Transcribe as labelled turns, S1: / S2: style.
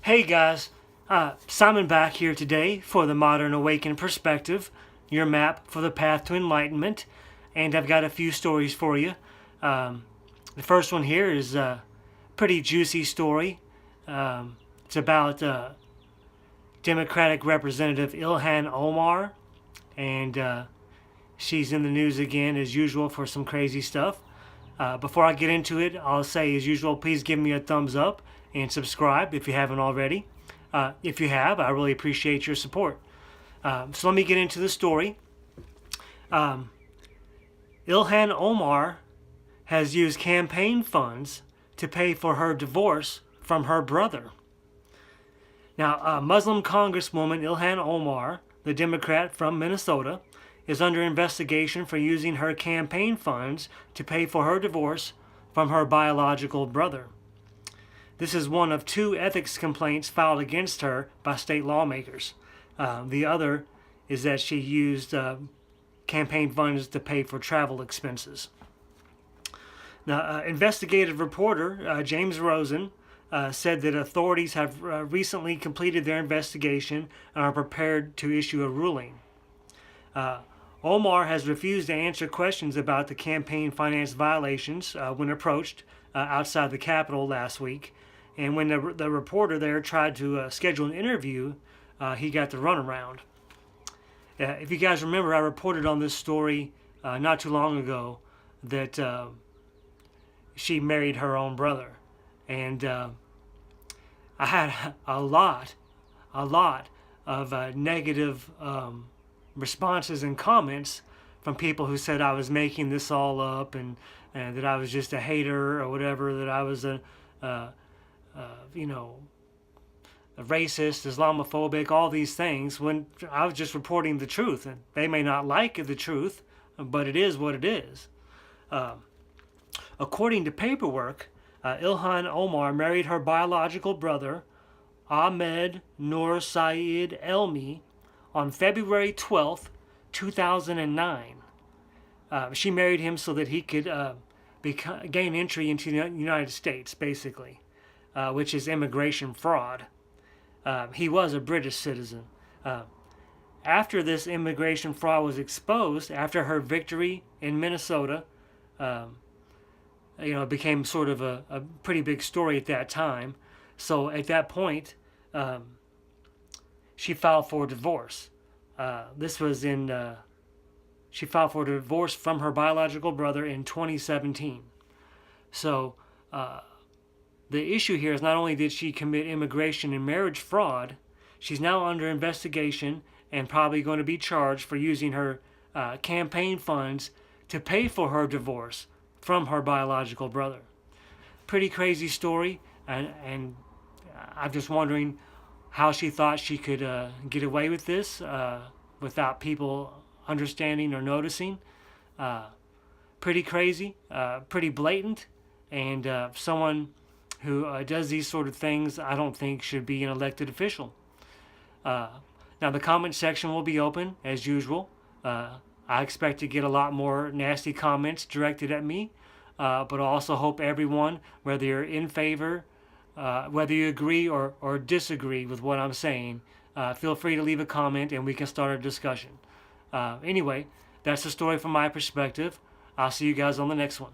S1: Hey guys, Simon back here today for the Modern Awakened Perspective, your map for the path to enlightenment, and I've got a few stories for you. The first one here is a pretty juicy story. It's about Democratic Representative Ilhan Omar, and she's in the news again as usual for some crazy stuff. Before I get into it, I'll say as usual, please give me a thumbs up and subscribe if you haven't already. If you have, I really appreciate your support. So let me get into the story. Ilhan Omar has used campaign funds to pay for her divorce from her brother. Now, Muslim Congresswoman Ilhan Omar, the Democrat from Minnesota, is under investigation for using her campaign funds to pay for her divorce from her biological brother. This is one of two ethics complaints filed against her by state lawmakers. The other is that she used campaign funds to pay for travel expenses. Now, investigative reporter James Rosen said that authorities have recently completed their investigation and are prepared to issue a ruling. Omar has refused to answer questions about the campaign finance violations when approached outside the Capitol last week. And when the reporter there tried to schedule an interview, he got the runaround. If you guys remember, I reported on this story not too long ago that she married her own brother. And I had a lot of negative responses and comments from people who said I was making this all up and that I was just a hater or whatever, that I was a racist, Islamophobic, all these things, when I was just reporting the truth. And they may not like the truth, but it is what it is. According to paperwork, Ilhan Omar married her biological brother, Ahmed Nur Saeed Elmi, on February 12th, 2009. She married him so that he could gain entry into the United States, basically, which is immigration fraud. He was a British citizen. After this immigration fraud was exposed, after her victory in Minnesota, it became sort of a pretty big story at that time. So at that point, she filed for divorce. She filed for divorce from her biological brother in 2017. So the issue here is not only did she commit immigration and marriage fraud, she's now under investigation and probably going to be charged for using her campaign funds to pay for her divorce from her biological brother. Pretty crazy story, and I'm just wondering how she thought she could get away with this without people understanding or noticing. Pretty crazy, pretty blatant, and someone who does these sort of things, I don't think should be an elected official. Now the comment section will be open as usual. I expect to get a lot more nasty comments directed at me, but I also hope everyone, whether you're in favor, whether you agree or disagree with what I'm saying, feel free to leave a comment and we can start a discussion. Anyway, that's the story from my perspective. I'll see you guys on the next one.